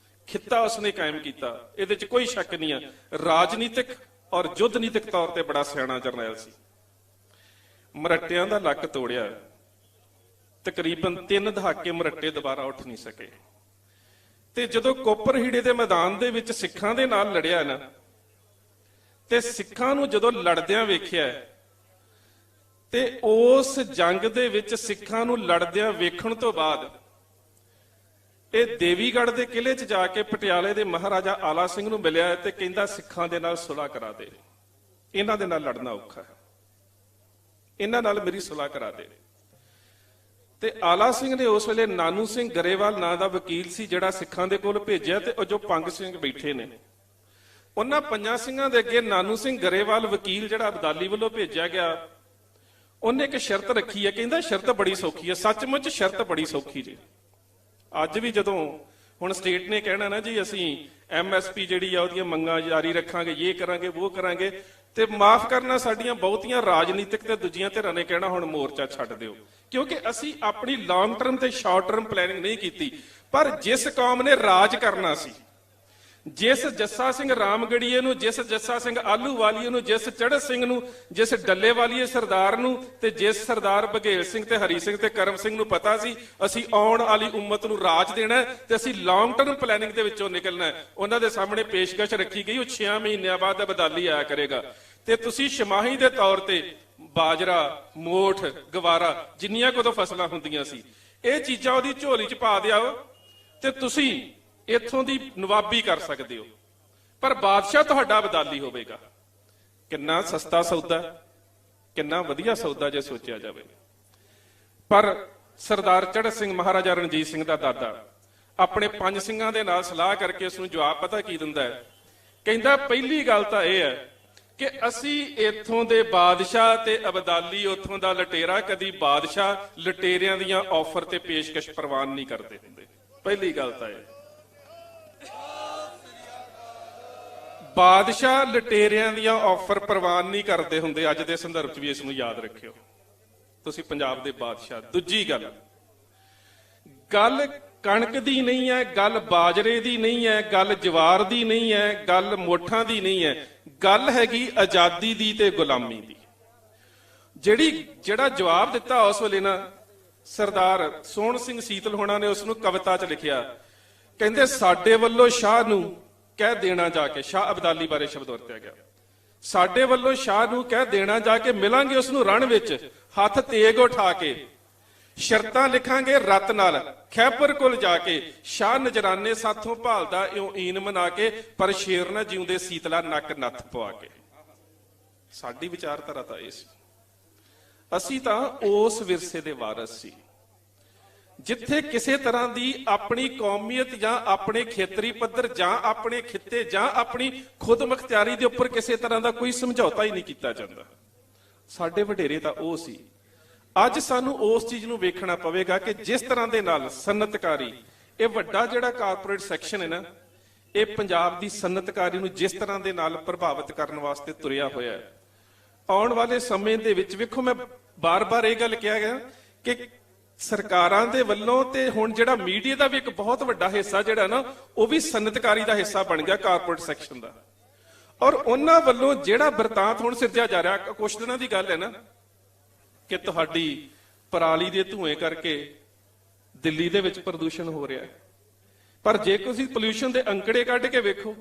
ਖਿੱਤਾ ਉਸਨੇ ਕਾਇਮ ਕੀਤਾ, ਇਹਦੇ 'ਚ ਕੋਈ ਸ਼ੱਕ ਨਹੀਂ ਹੈ। ਰਾਜਨੀਤਿਕ ਔਰ ਯੁੱਧਨੀਤਿਕ ਤੌਰ ਤੇ ਬੜਾ ਸਿਆਣਾ ਜਰਨੈਲ ਸੀ। ਮਰੱਟਿਆਂ ਦਾ ਲੱਕ ਤੋੜਿਆ, ਤਕਰੀਬਨ 3 ਦਹਾਕੇ ਮਰੱਟੇ ਦੁਬਾਰਾ ਉੱਠ ਨਹੀਂ ਸਕੇ। ਤੇ ਜਦੋਂ ਕੋਪਰਹੀੜੇ ਦੇ ਮੈਦਾਨ ਦੇ ਵਿੱਚ ਸਿੱਖਾਂ ਦੇ ਨਾਲ ਲੜਿਆ ਨਾ, ਤੇ ਸਿੱਖਾਂ ਨੂੰ ਜਦੋਂ ਲੜਦਿਆਂ ਵੇਖਿਆ, ਤੇ ਉਸ ਜੰਗ ਦੇ ਵਿੱਚ ਸਿੱਖਾਂ ਨੂੰ ਲੜਦਿਆਂ ਵੇਖਣ ਤੋਂ ਬਾਅਦ ਇਹ ਦੇਵੀਗੜ੍ਹ ਦੇ ਕਿਲੇ 'ਚ ਜਾ ਕੇ ਪਟਿਆਲੇ ਦੇ ਮਹਾਰਾਜਾ ਆਲਾ ਸਿੰਘ ਨੂੰ ਮਿਲਿਆ ਤੇ ਕਹਿੰਦਾ ਸਿੱਖਾਂ ਦੇ ਨਾਲ ਸੁਲ੍ਹਾ ਕਰਾ ਦੇ, ਇਹਨਾਂ ਦੇ ਨਾਲ ਲੜਨਾ ਔਖਾ ਹੈ, ਇਹਨਾਂ ਨਾਲ ਮੇਰੀ ਸੁਲ੍ਹਾ ਕਰਾ ਦੇ। ਤੇ ਆਲਾ ਸਿੰਘ ਨੇ ਉਸ ਵੇਲੇ ਨਾਨੂ ਸਿੰਘ ਗਰੇਵਾਲ ਨਾਂ ਦਾ ਵਕੀਲ ਸੀ ਜਿਹੜਾ ਸਿੱਖਾਂ ਦੇ ਕੋਲ ਭੇਜਿਆ, ਤੇ ਉਹ ਜੋ ਪੰਗ ਸਿੰਘ ਬੈਠੇ ਨੇ ਉਹਨਾਂ ਪੰਜਾਂ ਸਿੰਘਾਂ ਦੇ ਅੱਗੇ ਨਾਨੂ ਸਿੰਘ ਗਰੇਵਾਲ ਵਕੀਲ ਜਿਹੜਾ ਅਬਦਾਲੀ ਵੱਲੋਂ ਭੇਜਿਆ ਗਿਆ, ਉਹਨੇ ਇੱਕ ਸ਼ਰਤ ਰੱਖੀ ਹੈ। ਕਹਿੰਦਾ ਸ਼ਰਤ ਬੜੀ ਸੌਖੀ ਹੈ, ਸੱਚਮੁੱਚ ਸ਼ਰਤ ਬੜੀ ਸੌਖੀ ਜੀ। ਅੱਜ ਵੀ ਜਦੋਂ ਹੁਣ ਸਟੇਟ ਨੇ ਕਹਿਣਾ ਨਾ ਜੀ ਅਸੀਂ MSP ਜਿਹੜੀ ਆ ਉਹਦੀਆਂ ਮੰਗਾਂ ਜਾਰੀ ਰੱਖਾਂਗੇ, ਇਹ ਕਰਾਂਗੇ, ਉਹ ਕਰਾਂਗੇ, ਤੇ ਮਾਫ ਕਰਨਾ ਸਾਡੀਆਂ ਬਹੁਤੀਆਂ ਰਾਜਨੀਤਿਕ ਤੇ ਦੂਜੀਆਂ ਧਿਰਾਂ ਨੇ ਕਹਿਣਾ ਹੁਣ ਮੋਰਚਾ ਛੱਡ ਦਿਓ, ਕਿਉਂਕਿ ਅਸੀਂ ਆਪਣੀ ਲੌਂਗ ਟਰਮ ਤੇ ਸ਼ਾਰਟ ਟਰਮ ਪਲੈਨਿੰਗ ਨਹੀਂ ਕੀਤੀ। ਪਰ ਜਿਸ ਕੌਮ ਨੇ ਰਾਜ ਕਰਨਾ ਸੀ, ਜਿਸ ਜੱਸਾ ਸਿੰਘ ਰਾਮਗੜੀਏ ਨੂੰ, ਜਿਸ ਜੱਸਾ ਸਿੰਘ ਆਲੂਵਾਲੀਏ ਨੂੰ, ਜਿਸ ਚੜ੍ਹਤ ਸਿੰਘ ਨੂੰ, ਜਿਸ ਡੱਲੇਵਾਲੀਏ ਸਰਦਾਰ ਨੂੰ, ਤੇ ਜਿਸ ਸਰਦਾਰ ਬਘੇਲ ਸਿੰਘ ਤੇ ਹਰੀ ਸਿੰਘ ਤੇ ਕਰਮ ਸਿੰਘ ਨੂੰ ਪਤਾ ਸੀ ਅਸੀਂ ਆਉਣ ਵਾਲੀ ਉਮਤ ਨੂੰ ਰਾਜ ਦੇਣਾ ਤੇ ਅਸੀਂ ਲੌਂਗ ਟਰਮ ਪਲੈਨਿੰਗ ਦੇ ਵਿੱਚੋਂ ਨਿਕਲਣਾ, ਉਹਨਾਂ ਦੇ ਸਾਹਮਣੇ ਪੇਸ਼ਕਸ਼ ਰੱਖੀ ਗਈ ਉਹ 6 ਮਹੀਨਿਆਂ ਬਾਅਦ ਅਬਦਾਲੀ ਆਇਆ ਕਰੇਗਾ, ਤੇ ਤੁਸੀਂ ਛਮਾਹੀ ਦੇ ਤੌਰ ਤੇ ਬਾਜਰਾ, ਮੋਠ, ਗਵਾਰਾ, ਜਿੰਨੀਆਂ ਕੋਦੋਂ ਫਸਲਾਂ ਹੁੰਦੀਆਂ ਸੀ, ਇਹ ਚੀਜ਼ਾਂ ਉਹਦੀ ਝੋਲੀ 'ਚ ਪਾ ਦਿਆਓ ਤੇ ਤੁਸੀਂ ਇੱਥੋਂ ਦੀ ਨਵਾਬੀ ਕਰ ਸਕਦੇ ਹੋ, ਪਰ ਬਾਦਸ਼ਾਹ ਤੁਹਾਡਾ ਅਬਦਾਲੀ ਹੋਵੇਗਾ। ਕਿੰਨਾ ਸਸਤਾ ਸੌਦਾ, ਕਿੰਨਾ ਵਧੀਆ ਸੌਦਾ ਜੇ ਸੋਚਿਆ ਜਾਵੇ। ਪਰ ਸਰਦਾਰ ਚੜ੍ਹਤ ਸਿੰਘ ਮਹਾਰਾਜਾ ਰਣਜੀਤ ਸਿੰਘ ਦਾ ਦਾਦਾ ਆਪਣੇ 5 ਸਿੰਘਾਂ ਦੇ ਨਾਲ ਸਲਾਹ ਕਰਕੇ ਉਸ ਨੂੰ ਜਵਾਬ ਪਤਾ ਕੀ ਦਿੰਦਾ ਹੈ? ਕਹਿੰਦਾ ਪਹਿਲੀ ਗੱਲ ਤਾਂ ਇਹ ਹੈ ਕਿ ਅਸੀਂ ਇੱਥੋਂ ਦੇ ਬਾਦਸ਼ਾਹ ਤੇ ਅਬਦਾਲੀ ਉੱਥੋਂ ਦਾ ਲਟੇਰਾ ਕਦੀ ਬਾਦਸ਼ਾਹ ਲਟੇਰਿਆਂ ਦੀਆਂ ਆਫਰ ਤੇ ਪੇਸ਼ਕਸ਼ ਪ੍ਰਵਾਨ ਨਹੀਂ ਕਰਦੇ ਹੁੰਦੇ। ਪਹਿਲੀ ਗੱਲ ਤਾਂ ਇਹ, ਬਾਦਸ਼ਾਹ ਲਟੇਰਿਆਂ ਦੀਆਂ ਆਫਰ ਪ੍ਰਵਾਨ ਨਹੀਂ ਕਰਦੇ ਹੁੰਦੇ। ਅੱਜ ਦੇ ਸੰਦਰਭ 'ਚ ਵੀ ਇਸ ਨੂੰ ਯਾਦ ਰੱਖਿਓ, ਤੁਸੀਂ ਪੰਜਾਬ ਦੇ ਬਾਦਸ਼ਾਹ। ਦੂਜੀ ਗੱਲ ਕਣਕ ਦੀ ਨਹੀਂ ਹੈ ਗੱਲ, ਬਾਜਰੇ ਦੀ ਨਹੀਂ ਹੈ ਗੱਲ, ਜਵਾਰ ਦੀ ਨਹੀਂ ਹੈ ਗੱਲ, ਮੋਠਾਂ ਦੀ ਨਹੀਂ ਹੈ ਗੱਲ, ਹੈਗੀ ਆਜ਼ਾਦੀ ਦੀ ਤੇ ਗੁਲਾਮੀ ਦੀ। ਜਿਹੜਾ ਜਵਾਬ ਦਿੱਤਾ ਉਸ ਵੇਲੇ ਨਾ ਸਰਦਾਰ ਸੋਹਣ ਸਿੰਘ ਸੀਤਲ ਹੋਣਾ ਨੇ ਉਸ ਨੂੰ ਕਵਿਤਾ 'ਚ ਲਿਖਿਆ, ਕਹਿੰਦੇ ਸਾਡੇ ਵੱਲੋਂ ਸ਼ਾਹ ਨੂੰ ਕਹਿ ਦੇਣਾ ਜਾ ਕੇ, ਸ਼ਾਹ ਅਬਦਾਲੀ ਬਾਰੇ ਸ਼ਬਦ ਵਰਤਿਆ ਗਿਆ, ਸਾਡੇ ਵੱਲੋਂ ਸ਼ਾਹ ਨੂੰ ਕਹਿ ਦੇਣਾ ਜਾ ਕੇ, ਮਿਲਾਂਗੇ ਉਸ ਨੂੰ ਰਣ ਵਿੱਚ ਹੱਥ ਤੇਗ ਉਠਾ ਕੇ, ਸ਼ਰਤਾਂ ਲਿਖਾਂਗੇ ਰਤ ਨਾਲ ਖੈਬਰ ਕੋਲ ਜਾ ਕੇ, ਸ਼ਾਹ ਨਜਰਾਨੇ ਸਾਥੋਂ ਭਾਲਦਾ ਇਉਂ ਈਨ ਮਨਾ ਕੇ, ਪਰ ਸ਼ੇਰ ਨਾ ਜਿਉਂਦੇ ਸੀਤਲਾ ਨੱਕ ਨੱਥ ਪਵਾ ਕੇ। ਸਾਡੀ ਵਿਚਾਰਧਾਰਾ ਤਾਂ ਇਹ ਸੀ, ਅਸੀਂ ਤਾਂ ਉਸ ਵਿਰਸੇ ਦੇ ਵਾਰਸ ਸੀ ਜਿੱਥੇ ਕਿਸੇ ਤਰ੍ਹਾਂ ਦੀ ਆਪਣੀ ਕੌਮੀਅਤ ਜਾਂ ਆਪਣੇ ਖੇਤਰੀ ਪੱਧਰ ਜਾਂ ਆਪਣੇ ਖਿੱਤੇ ਜਾਂ ਆਪਣੀ ਖੁਦ ਮੁਖਤਿਆਰੀ ਦੇ ਉੱਪਰ ਕਿਸੇ ਤਰ੍ਹਾਂ ਦਾ ਕੋਈ ਸਮਝੌਤਾ ਹੀ ਨਹੀਂ ਕੀਤਾ ਜਾਂਦਾ। ਸਾਡੇ ਵਡੇਰੇ ਤਾਂ ਉਹ ਸੀ। ਅੱਜ ਸਾਨੂੰ ਉਸ ਚੀਜ਼ ਨੂੰ ਵੇਖਣਾ ਪਵੇਗਾ ਕਿ ਜਿਸ ਤਰ੍ਹਾਂ ਦੇ ਨਾਲ ਸਨਅਤਕਾਰੀ, ਇਹ ਵੱਡਾ ਜਿਹੜਾ ਕਾਰਪੋਰੇਟ ਸੈਕਸ਼ਨ ਹੈ ਨਾ, ਇਹ ਪੰਜਾਬ ਦੀ ਸਨਅਤਕਾਰੀ ਨੂੰ ਜਿਸ ਤਰ੍ਹਾਂ ਦੇ ਨਾਲ ਪ੍ਰਭਾਵਿਤ ਕਰਨ ਵਾਸਤੇ ਤੁਰਿਆ ਹੋਇਆ ਹੈ, ਆਉਣ ਵਾਲੇ ਸਮੇਂ ਦੇ ਵਿੱਚ ਵੇਖੋ, ਮੈਂ ਬਾਰ-ਬਾਰ ਇਹ ਗੱਲ ਕਿਹਾ ਗਿਆ ਕਿ ਸਰਕਾਰਾਂ ਦੇ ਵੱਲੋਂ ਤੇ ਹੁਣ ਜਿਹੜਾ ਮੀਡੀਆ ਦਾ ਵੀ ਇੱਕ ਬਹੁਤ ਵੱਡਾ ਹਿੱਸਾ ਜਿਹੜਾ ਨਾ, ਉਹ ਵੀ ਸਨਅਤਕਾਰੀ ਦਾ ਹਿੱਸਾ ਬਣ ਗਿਆ ਕਾਰਪੋਰੇਟ ਸੈਕਸ਼ਨ ਦਾ। ਔਰ ਉਹਨਾਂ ਵੱਲੋਂ ਜਿਹੜਾ ਬਿਰਤਾਂਤ ਹੁਣ ਸਿਰਜਿਆ ਜਾ ਰਿਹਾ, ਕੁਝ ਦਿਨਾਂ ਦੀ ਗੱਲ ਹੈ ਨਾ, ਕਿ ਤੁਹਾਡੀ ਪਰਾਲੀ ਦੇ ਧੂਏ ਕਰਕੇ ਦਿੱਲੀ ਦੇ ਵਿੱਚ ਪ੍ਰਦੂਸ਼ਣ ਹੋ ਰਿਹਾ ਹੈ, ਪਰ ਜੇ ਤੁਸੀਂ ਪੋਲਿਊਸ਼ਨ ਦੇ ਅੰਕੜੇ ਕੱਢ ਕੇ ਵੇਖੋ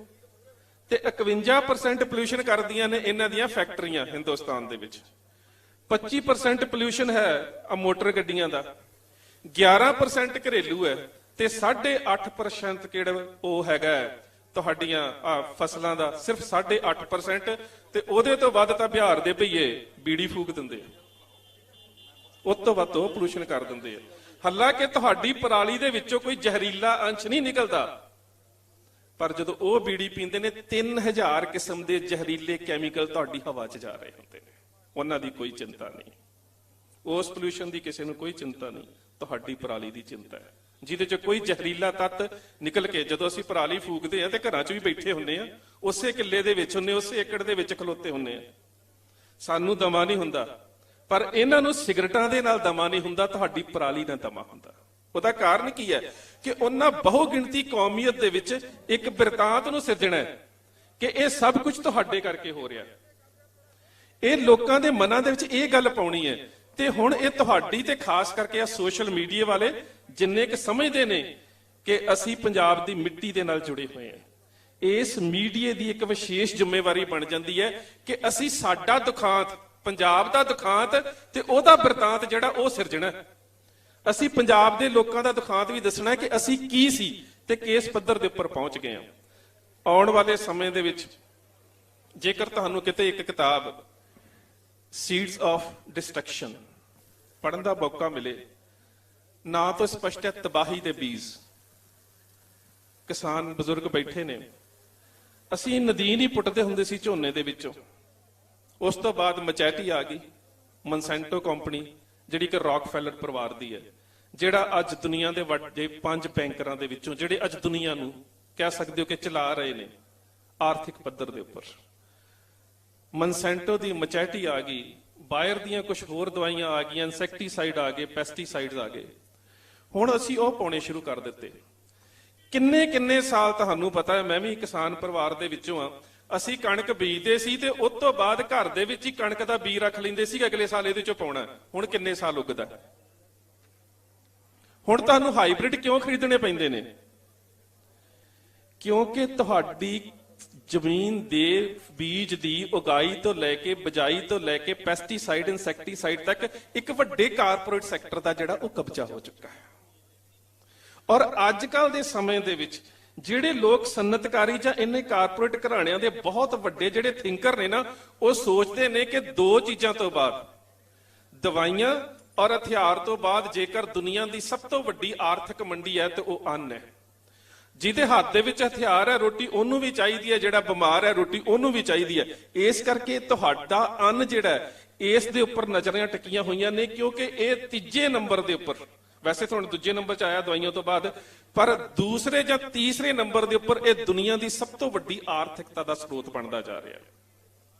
ਤੇ 51% ਪੋਲਿਊਸ਼ਨ ਕਰਦੀਆਂ ਨੇ ਇਹਨਾਂ ਦੀਆਂ ਫੈਕਟਰੀਆਂ ਹਿੰਦੁਸਤਾਨ ਦੇ ਵਿੱਚ, 25% ਪੋਲਿਊਸ਼ਨ ਹੈ ਆ ਮੋਟਰ ਗੱਡੀਆਂ ਦਾ, 11% ਘਰੇਲੂ ਹੈ ਤੇ 8.5% ਕਿਹੜਾ ਉਹ ਹੈਗਾ ਤੁਹਾਡੀਆਂ ਫਸਲਾਂ ਦਾ, ਸਿਰਫ 8.5%, ਤੇ ਉਹਦੇ ਤੋਂ ਵੱਧ ਤਾਂ ਬਿਹਾਰ ਦੇ ਭਈਏ ਬੀੜੀ ਫੂਕ ਦਿੰਦੇ ਆ, ਉਸ ਤੋਂ ਵੱਧ ਉਹ ਪੋਲਿਊਸ਼ਨ ਕਰ ਦਿੰਦੇ ਆ। ਹਾਲਾਂਕਿ ਤੁਹਾਡੀ ਪਰਾਲੀ ਦੇ ਵਿੱਚੋਂ ਕੋਈ ਜ਼ਹਿਰੀਲਾ ਅੰਸ਼ ਨਹੀਂ ਨਿਕਲਦਾ, ਪਰ ਜਦੋਂ ਉਹ ਬੀੜੀ ਪੀਂਦੇ ਨੇ 3000 ਕਿਸਮ ਦੇ ਜ਼ਹਿਰੀਲੇ ਕੈਮੀਕਲ ਤੁਹਾਡੀ ਹਵਾ 'ਚ ਜਾ ਰਹੇ ਹੁੰਦੇ ਨੇ। ਉਹਨਾਂ ਦੀ ਕੋਈ ਚਿੰਤਾ ਨਹੀਂ, ਉਸ ਪੋਲਿਊਸ਼ਨ ਦੀ ਕਿਸੇ ਨੂੰ ਕੋਈ ਚਿੰਤਾ ਨਹੀਂ, ਤੁਹਾਡੀ ਪਰਾਲੀ ਦੀ ਚਿੰਤਾ ਹੈ, ਜਿਹਦੇ 'ਚ ਕੋਈ ਜ਼ਹਿਰੀਲਾ ਤੱਤ ਨਿਕਲ ਕੇ, ਜਦੋਂ ਅਸੀਂ ਪਰਾਲੀ ਫੂਕਦੇ ਆ ਤੇ ਘਰਾਂ 'ਚ ਵੀ ਬੈਠੇ ਹੁੰਦੇ ਆ, ਉਸੇ ਕਿੱਲੇ ਦੇ ਵਿੱਚ ਹੁੰਦੇ, ਉਸੇ ਏਕੜ ਦੇ ਵਿੱਚ ਖਲੋਤੇ ਹੁੰਦੇ ਆ, ਸਾਨੂੰ ਦਮਾ ਨਹੀਂ ਹੁੰਦਾ, ਪਰ ਇਹਨਾਂ ਨੂੰ ਸਿਗਰਟਾਂ ਦੇ ਨਾਲ ਦਮਾ ਨਹੀਂ ਹੁੰਦਾ, ਤੁਹਾਡੀ ਪਰਾਲੀ ਨਾਲ ਦਮਾ ਹੁੰਦਾ। ਉਹਦਾ ਕਾਰਨ ਕੀ ਹੈ ਕਿ ਉਹਨਾਂ ਬਹੁ ਗਿਣਤੀ ਕੌਮੀਅਤ ਦੇ ਵਿੱਚ ਇੱਕ ਬਿਰਤਾਂਤ ਨੂੰ ਸਿਰਜਣਾ ਹੈ ਕਿ ਇਹ ਸਭ ਕੁਝ ਤੁਹਾਡੇ ਕਰਕੇ ਹੋ ਰਿਹਾ, ਇਹ ਲੋਕਾਂ ਦੇ ਮਨਾਂ ਦੇ ਵਿੱਚ ਇਹ ਗੱਲ ਪਾਉਣੀ ਹੈ। ਤੇ ਹੁਣ ਇਹ ਤੁਹਾਡੀ ਤੇ ਖਾਸ ਕਰਕੇ ਆ ਸੋਸ਼ਲ ਮੀਡੀਆ ਵਾਲੇ ਜਿੰਨੇ ਕਿ ਸਮਝਦੇ ਨੇ ਕਿ ਅਸੀਂ ਪੰਜਾਬ ਦੀ ਮਿੱਟੀ ਦੇ ਨਾਲ ਜੁੜੇ ਹੋਏ ਹਾਂ, ਇਸ ਮੀਡੀਆ ਦੀ ਇੱਕ ਵਿਸ਼ੇਸ਼ ਜ਼ਿੰਮੇਵਾਰੀ ਬਣ ਜਾਂਦੀ ਹੈ ਕਿ ਅਸੀਂ ਸਾਡਾ ਦੁਖਾਂਤ, ਪੰਜਾਬ ਦਾ ਦੁਖਾਂਤ ਤੇ ਉਹਦਾ ਬਿਰਤਾਂਤ ਜਿਹੜਾ ਉਹ ਸਿਰਜਣਾ। ਅਸੀਂ ਪੰਜਾਬ ਦੇ ਲੋਕਾਂ ਦਾ ਦੁਖਾਂਤ ਵੀ ਦੱਸਣਾ ਕਿ ਅਸੀਂ ਕੀ ਸੀ ਤੇ ਕਿਸ ਪੱਧਰ ਦੇ ਉੱਪਰ ਪਹੁੰਚ ਗਏ ਹਾਂ। ਆਉਣ ਵਾਲੇ ਸਮੇਂ ਦੇ ਵਿੱਚ ਜੇਕਰ ਤੁਹਾਨੂੰ ਕਿਤੇ ਇੱਕ ਕਿਤਾਬ ਸੀਡਸ ਆਫ ਡਿਸਟਰਕਸ਼ਨ ਪੜ੍ਹਨ ਦਾ ਮੌਕਾ ਮਿਲੇ, ਨਾ ਤੋਂ ਸਪਸ਼ਟ ਹੈ ਤਬਾਹੀ ਦੇ ਬੀਜ। ਕਿਸਾਨ ਬਜ਼ੁਰਗ ਬੈਠੇ ਨੇ, ਅਸੀਂ ਨਦੀਨ ਹੀ ਪੁੱਟਦੇ ਹੁੰਦੇ ਸੀ ਝੋਨੇ ਦੇ ਵਿੱਚੋਂ, ਉਸ ਤੋਂ ਬਾਅਦ ਮਚੈਟੀ ਆ ਗਈ, ਮਨਸੈਂਟੋ ਕੰਪਨੀ ਜਿਹੜੀ ਕਿ ਰੌਕਫੈਲਰ ਪਰਿਵਾਰ ਦੀ ਹੈ, ਜਿਹੜਾ ਅੱਜ ਦੁਨੀਆ ਦੇ ਵੱਡੇ 5 ਬੈਂਕਰਾਂ ਦੇ ਵਿੱਚੋਂ ਜਿਹੜੇ ਅੱਜ ਦੁਨੀਆ ਨੂੰ ਕਹਿ ਸਕਦੇ ਹੋ ਕਿ ਚਲਾ ਰਹੇ ਨੇ ਆਰਥਿਕ ਪੱਧਰ ਦੇ ਉੱਪਰ। ਮਨਸੈਂਟੋ ਦੀ ਮਚੈਟੀ ਆ ਗਈ, ਬਾਇਰ ਦੀਆਂ ਕੁਝ ਹੋਰ ਦਵਾਈਆਂ ਆ ਗਈਆਂ, ਇਨਸੈਕਟੀਸਾਈਡ ਆ ਗਏ, ਪੈਸਟੀਸਾਈਡਸ ਆ ਗਏ। ਹੁਣ ਅਸੀਂ ਉਹ ਪਾਉਣੇ ਸ਼ੁਰੂ ਕਰ ਦਿੱਤੇ। ਕਿੰਨੇ ਸਾਲ ਤੁਹਾਨੂੰ ਪਤਾ ਹੈ, ਮੈਂ ਵੀ ਕਿਸਾਨ ਪਰਿਵਾਰ ਦੇ ਵਿੱਚੋਂ ਆ, ਅਸੀਂ ਕਣਕ ਬੀਜਦੇ ਸੀ ਤੇ ਉਸ ਤੋਂ ਬਾਅਦ ਘਰ ਦੇ ਵਿੱਚ ਹੀ ਕਣਕ ਦਾ ਬੀਜ ਰੱਖ ਲੈਂਦੇ ਸੀ, ਅਗਲੇ ਸਾਲ ਇਹਦੇ ਚੋਂ ਪਾਉਣਾ। ਹੁਣ ਕਿੰਨੇ ਸਾਲ ਉੱਗਦਾ? ਹੁਣ ਤੁਹਾਨੂੰ ਹਾਈਬ੍ਰਿਡ ਕਿਉਂ ਖਰੀਦਣੇ ਪੈਂਦੇ ਨੇ? ਕਿਉਂਕਿ ਤੁਹਾਡੀ ਜ਼ਮੀਨ ਦੇ ਬੀਜ ਦੀ ਉਗਾਈ ਤੋਂ ਲੈ ਕੇ ਬਜਾਈ ਤੋਂ ਲੈ ਕੇ ਪੈਸਟੀਸਾਈਡ ਇਨਸੈਕਟੀਸਾਈਡ ਤੱਕ ਇੱਕ ਵੱਡੇ ਕਾਰਪੋਰੇਟ ਸੈਕਟਰ ਦਾ ਜਿਹੜਾ ਉਹ ਕਬਜ਼ਾ ਹੋ ਚੁੱਕਾ ਹੈ। ਔਰ ਅੱਜ ਕੱਲ ਦੇ ਸਮੇਂ ਦੇ ਵਿੱਚ ਜਿਹੜੇ ਲੋਕ ਸਨਅਤਕਾਰੀ ਜਾਂ ਇਹਨੇ ਕਾਰਪੋਰੇਟ ਘਰਾਣਿਆਂ ਦੇ ਬਹੁਤ ਵੱਡੇ ਜਿਹੜੇ ਥਿੰਕਰ ਨੇ ਨਾ, ਉਹ ਸੋਚਦੇ ਨੇ ਕਿ 2 ਚੀਜ਼ਾਂ ਤੋਂ ਬਾਅਦ, ਦਵਾਈਆਂ ਔਰ ਹਥਿਆਰ ਤੋਂ ਬਾਅਦ, ਜੇਕਰ ਦੁਨੀਆ ਦੀ ਸਭ ਤੋਂ ਵੱਡੀ ਆਰਥਿਕ ਮੰਡੀ ਹੈ ਤੇ ਉਹ ਅੰਨ ਹੈ। ਜਿਹਦੇ ਹੱਥ ਦੇ ਵਿੱਚ ਹਥਿਆਰ ਹੈ, ਰੋਟੀ ਉਹਨੂੰ ਵੀ ਚਾਹੀਦੀ ਹੈ, ਜਿਹੜਾ ਬਿਮਾਰ ਹੈ ਰੋਟੀ ਉਹਨੂੰ ਵੀ ਚਾਹੀਦੀ ਹੈ। ਇਸ ਕਰਕੇ ਤੁਹਾਡਾ ਅੰਨ ਜਿਹੜਾ ਇਸ ਦੇ ਉੱਪਰ ਨਜ਼ਰਾਂ ਟਿਕੀਆਂ ਹੋਈਆਂ ਨੇ, ਕਿਉਂਕਿ ਇਹ ਤੀਜੇ ਨੰਬਰ ਦੇ ਉੱਪਰ, ਵੈਸੇ ਤਾਂ ਹੁਣ ਦੂਜੇ ਨੰਬਰ 'ਚ ਆਇਆ ਦਵਾਈਆਂ ਤੋਂ ਬਾਅਦ, ਪਰ ਦੂਸਰੇ ਜਾਂ ਤੀਸਰੇ ਨੰਬਰ ਦੇ ਉੱਪਰ ਇਹ ਦੁਨੀਆ ਦੀ ਸਭ ਤੋਂ ਵੱਡੀ ਆਰਥਿਕਤਾ ਦਾ ਸਰੋਤ ਬਣਦਾ ਜਾ ਰਿਹਾ ਹੈ।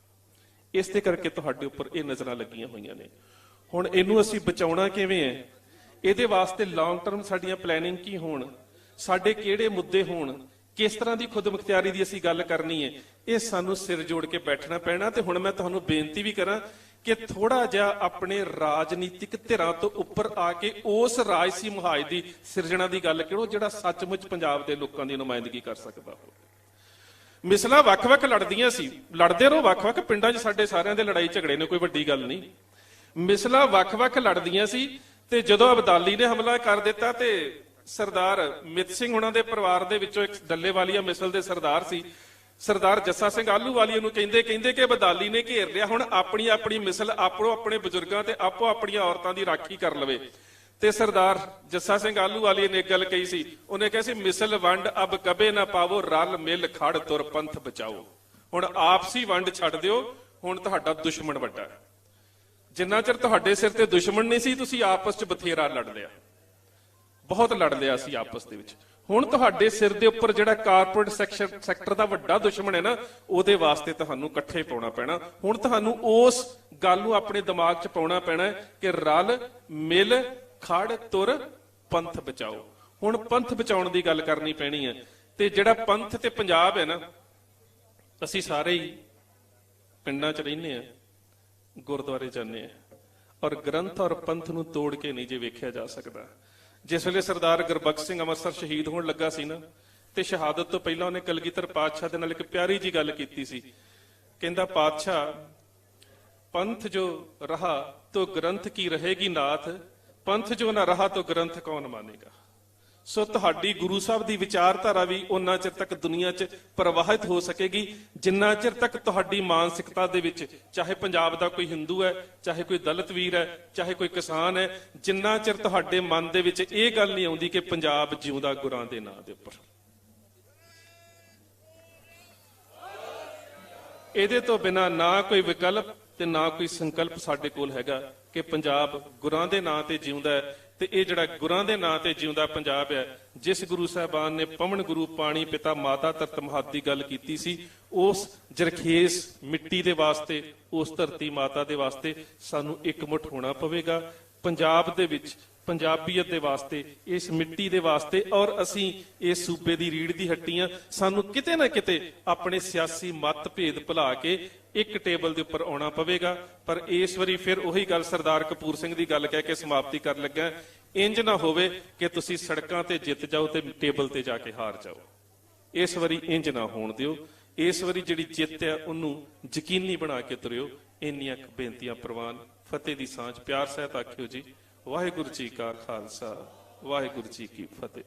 ਇਸ ਦੇ ਕਰਕੇ ਤੁਹਾਡੇ ਉੱਪਰ ਇਹ ਨਜ਼ਰਾਂ ਲੱਗੀਆਂ ਹੋਈਆਂ ਨੇ। ਹੁਣ ਇਹਨੂੰ ਅਸੀਂ ਬਚਾਉਣਾ ਕਿਵੇਂ ਹੈ? ਇਹਦੇ ਵਾਸਤੇ ਲੌਂਗ ਟਰਮ ਸਾਡੀਆਂ ਪਲੈਨਿੰਗ ਕੀ ਹੋਣ, ਸਾਡੇ ਕਿਹੜੇ ਮੁੱਦੇ ਹੋਣ, ਕਿਸ ਤਰ੍ਹਾਂ ਦੀ ਖੁਦਮੁਖਤਿਆਰੀ ਦੀ ਅਸੀਂ ਗੱਲ ਕਰਨੀ ਹੈ, ਇਹ ਸਾਨੂੰ ਸਿਰ ਜੋੜ ਕੇ ਬੈਠਣਾ ਪੈਣਾ। ਤੇ ਹੁਣ ਮੈਂ ਤੁਹਾਨੂੰ ਬੇਨਤੀ ਵੀ ਕਰਾਂ ਕਿ ਥੋੜਾ ਜਿਹਾ ਆਪਣੇ ਰਾਜਨੀਤਿਕ ਧਿਰਾਂ ਤੋਂ ਉੱਪਰ ਆ ਕੇ ਉਸ ਰਾਜਸੀ ਮੁਹਾਜ ਦੀ ਸਿਰਜਣਾ ਦੀ ਗੱਲ ਕਰੋ, ਜਿਹੜਾ ਸੱਚਮੁੱਚ ਪੰਜਾਬ ਦੇ ਲੋਕਾਂ ਦੀ ਨੁਮਾਇੰਦਗੀ ਕਰ ਸਕਦਾ ਹੋ। ਮਿਸਲਾਂ ਵੱਖ-ਵੱਖ ਲੜਦੀਆਂ ਸੀ, ਲੜਦੇ ਰਹੋ, ਵੱਖ-ਵੱਖ ਪਿੰਡਾਂ 'ਚ ਸਾਡੇ ਸਾਰਿਆਂ ਦੇ ਲੜਾਈ ਝਗੜੇ ਨੇ, ਕੋਈ ਵੱਡੀ ਗੱਲ ਨਹੀਂ। ਮਿਸਲਾਂ ਵੱਖ-ਵੱਖ ਲੜਦੀਆਂ ਸੀ ਤੇ ਜਦੋਂ ਅਬਦਾਲੀ ਨੇ ਹਮਲਾ ਕਰ ਦਿੱਤਾ ਤੇ ਸਰਦਾਰ ਮਿੱਤ ਸਿੰਘ ਹੁਣਾਂ ਦੇ ਪਰਿਵਾਰ ਦੇ ਵਿੱਚੋਂ ਇੱਕ ਡੱਲੇਵਾਲੀਆ ਮਿਸਲ ਦੇ ਸਰਦਾਰ ਸੀ, ਸਰਦਾਰ ਜੱਸਾ ਸਿੰਘ ਆਹਲੂਵਾਲੀਆ ਨੂੰ ਕਹਿੰਦੇ ਕਿ ਅਬਦਾਲੀ ਨੇ ਘੇਰ ਲਿਆ, ਹੁਣ ਆਪਣੀ ਆਪਣੀ ਮਿਸਲ ਆਪੋ ਆਪਣੇ ਬਜ਼ੁਰਗਾਂ ਤੇ ਆਪੋ ਆਪਣੀਆਂ ਔਰਤਾਂ ਦੀ ਰਾਖੀ ਕਰ ਲਵੇ। ਤੇ ਸਰਦਾਰ ਜੱਸਾ ਸਿੰਘ ਆਹਲੂਵਾਲੀਆ ਨੇ ਇੱਕ ਗੱਲ ਕਹੀ ਸੀ, ਉਹਨੇ ਕਿਹਾ ਸੀ ਮਿਸਲ ਵੰਡ ਅਬ ਕਬੇ ਨਾ ਪਾਵੋ, ਰਲ ਮਿਲ ਖੜ ਤੁਰ ਪੰਥ ਬਚਾਓ। ਹੁਣ ਆਪਸੀ ਵੰਡ ਛੱਡ ਦਿਓ, ਹੁਣ ਤੁਹਾਡਾ ਦੁਸ਼ਮਣ ਵੱਡਾ ਹੈ। ਜਿੰਨਾ ਚਿਰ ਤੁਹਾਡੇ ਸਿਰ ਤੇ ਦੁਸ਼ਮਣ ਨਹੀਂ ਸੀ, ਤੁਸੀਂ ਆਪਸ 'ਚ ਬਥੇਰਾ ਲੜ ਲਿਆ, ਬਹੁਤ ਲੜ ਲਿਆ ਸੀ ਆਪਸ ਦੇ ਵਿੱਚ। ਹੁਣ ਤੁਹਾਡੇ ਸਿਰ ਦੇ ਉੱਪਰ ਜਿਹੜਾ ਕਾਰਪੋਰੇਟ ਸੈਕਟਰ ਦਾ ਵੱਡਾ ਦੁਸ਼ਮਣ ਹੈ ਨਾ, ਉਹਦੇ ਵਾਸਤੇ ਤੁਹਾਨੂੰ ਇਕੱਠੇ ਪਾਉਣਾ ਪੈਣਾ। ਹੁਣ ਤੁਹਾਨੂੰ ਉਸ ਗੱਲ ਨੂੰ ਆਪਣੇ ਦਿਮਾਗ 'ਚ ਪਾਉਣਾ ਪੈਣਾ ਕਿ ਰਲ ਮਿਲ ਖੜ ਤੁਰ ਪੰਥ ਬਚਾਓ। ਹੁਣ ਪੰਥ ਬਚਾਉਣ ਦੀ ਗੱਲ ਕਰਨੀ ਪੈਣੀ ਹੈ। ਤੇ ਜਿਹੜਾ ਪੰਥ ਤੇ ਪੰਜਾਬ ਹੈ ਨਾ, ਅਸੀਂ ਸਾਰੇ ਹੀ ਪਿੰਡਾਂ 'ਚ ਰਹਿੰਦੇ ਆ, ਗੁਰਦੁਆਰੇ ਜਾਂਦੇ ਆ, ਔਰ ਗ੍ਰੰਥ ਔਰ ਪੰਥ ਨੂੰ ਤੋੜ ਕੇ ਨਹੀਂ ਜੇ ਵੇਖਿਆ ਜਾ ਸਕਦਾ। ਜਿਸ ਵੇਲੇ ਸਰਦਾਰ ਗੁਰਬਖਸ਼ ਸਿੰਘ ਅੰਮ੍ਰਿਤਸਰ ਸ਼ਹੀਦ ਹੋਣ ਲੱਗਾ ਸੀ ਨਾ, ਤੇ ਸ਼ਹਾਦਤ ਤੋਂ ਪਹਿਲਾਂ ਉਹਨੇ ਕਲਗੀਧਰ ਪਾਤਸ਼ਾਹ ਦੇ ਨਾਲ ਇੱਕ ਪਿਆਰੀ ਜੀ ਗੱਲ ਕੀਤੀ ਸੀ। ਕਹਿੰਦਾ, ਪਾਤਸ਼ਾਹ ਪੰਥ ਜੋ ਰਹਾ ਤੋ ਗ੍ਰੰਥ ਕੀ ਰਹੇਗੀ ਨਾਥ, ਪੰਥ ਜੋ ਨਾ ਰਹਾ ਤੋ ਗ੍ਰੰਥ ਕੌਣ ਮਾਨੇਗਾ। ਸੋ ਤੁਹਾਡੀ ਗੁਰੂ ਸਾਹਿਬ ਦੀ ਵਿਚਾਰਧਾਰਾ ਵੀ ਉਹਨਾਂ ਚਿਰ ਤੱਕ ਦੁਨੀਆ 'ਚ ਪ੍ਰਵਾਹਿਤ ਹੋ ਸਕੇਗੀ ਜਿੰਨਾ ਚਿਰ ਤੱਕ ਤੁਹਾਡੀ ਮਾਨਸਿਕਤਾ ਦੇ ਵਿੱਚ, ਚਾਹੇ ਪੰਜਾਬ ਦਾ ਕੋਈ ਹਿੰਦੂ ਹੈ, ਚਾਹੇ ਕੋਈ ਦਲਿਤ ਵੀਰ ਹੈ, ਚਾਹੇ ਕੋਈ ਕਿਸਾਨ ਹੈ, ਜਿੰਨਾ ਚਿਰ ਤੁਹਾਡੇ ਮਨ ਦੇ ਵਿੱਚ ਇਹ ਗੱਲ ਨਹੀਂ ਆਉਂਦੀ ਕਿ ਪੰਜਾਬ ਜਿਉਂਦਾ ਗੁਰਾਂ ਦੇ ਨਾਂ ਦੇ ਉੱਪਰ। ਇਹਦੇ ਤੋਂ ਬਿਨਾਂ ਨਾ ਕੋਈ ਵਿਕਲਪ ਤੇ ਨਾ ਕੋਈ ਸੰਕਲਪ ਸਾਡੇ ਕੋਲ ਹੈਗਾ ਕਿ ਪੰਜਾਬ ਗੁਰਾਂ ਦੇ ਨਾਂ ਤੇ ਜਿਉਂਦਾ ਹੈ। ਤੇ ਇਹ ਜਿਹੜਾ ਗੁਰਾਂ ਦੇ ਨਾਂ ਤੇ ਜਿਉਂਦਾ ਪੰਜਾਬ ਹੈ, ਜਿਸ ਗੁਰੂ ਸਾਹਿਬਾਨ ਨੇ ਪਵਨ ਗੁਰੂ ਪਾਣੀ ਪਿਤਾ ਮਾਤਾ ਧਰਤ ਮਹੱਤ ਦੀ ਗੱਲ ਕੀਤੀ ਸੀ, ਉਸ ਜਰਖੇਸ ਮਿੱਟੀ ਦੇ ਵਾਸਤੇ, ਉਸ ਧਰਤੀ ਮਾਤਾ ਦੇ ਵਾਸਤੇ ਸਾਨੂੰ ਇਕਮੁੱਠ ਹੋਣਾ ਪਵੇਗਾ। ਪੰਜਾਬ ਦੇ ਵਿੱਚ ਪੰਜਾਬੀਅਤ ਦੇ ਵਾਸਤੇ, ਇਸ ਮਿੱਟੀ ਦੇ ਵਾਸਤੇ, ਔਰ ਅਸੀਂ ਇਸ ਸੂਬੇ ਦੀ ਰੀੜ ਦੀ ਹੱਡੀਆਂ, ਸਾਨੂੰ ਕਿਤੇ ਨਾ ਕਿਤੇ ਆਪਣੇ ਸਿਆਸੀ ਮਤ ਭੇਦ ਭੁਲਾ ਕੇ ਇੱਕ ਟੇਬਲ ਦੇ ਉੱਪਰ ਆਉਣਾ ਪਵੇਗਾ। ਪਰ ਇਸ ਵਾਰੀ ਫਿਰ ਉਹੀ ਗੱਲ ਸਰਦਾਰ ਕਪੂਰ ਸਿੰਘ ਦੀ ਗੱਲ ਕਹਿ ਕੇ ਸਮਾਪਤੀ ਕਰਨ ਲੱਗਾ, ਇੰਜ ਨਾ ਹੋਵੇ ਕਿ ਤੁਸੀਂ ਸੜਕਾਂ ਤੇ ਜਿੱਤ ਜਾਓ ਤੇ ਟੇਬਲ ਤੇ ਜਾ ਕੇ ਹਾਰ ਜਾਓ। ਇਸ ਵਾਰੀ ਇੰਜ ਨਾ ਹੋਣ ਦਿਓ। ਇਸ ਵਾਰੀ ਜਿਹੜੀ ਜਿੱਤ ਹੈ ਉਹਨੂੰ ਯਕੀਨੀ ਬਣਾ ਕੇ ਤੁਰਿਓ। ਇੰਨੀਆਂ ਬੇਨਤੀਆਂ ਪ੍ਰਵਾਨ। ਫਤਿਹ ਦੀ ਸਾਂਝ ਪਿਆਰ ਸਹਿਤ ਆਖਿਓ ਜੀ। ਵਾਹਿਗੁਰੂ ਜੀ ਕਾ ਖਾਲਸਾ, ਵਾਹਿਗੁਰੂ ਜੀ ਕੀ ਫਤਿਹ।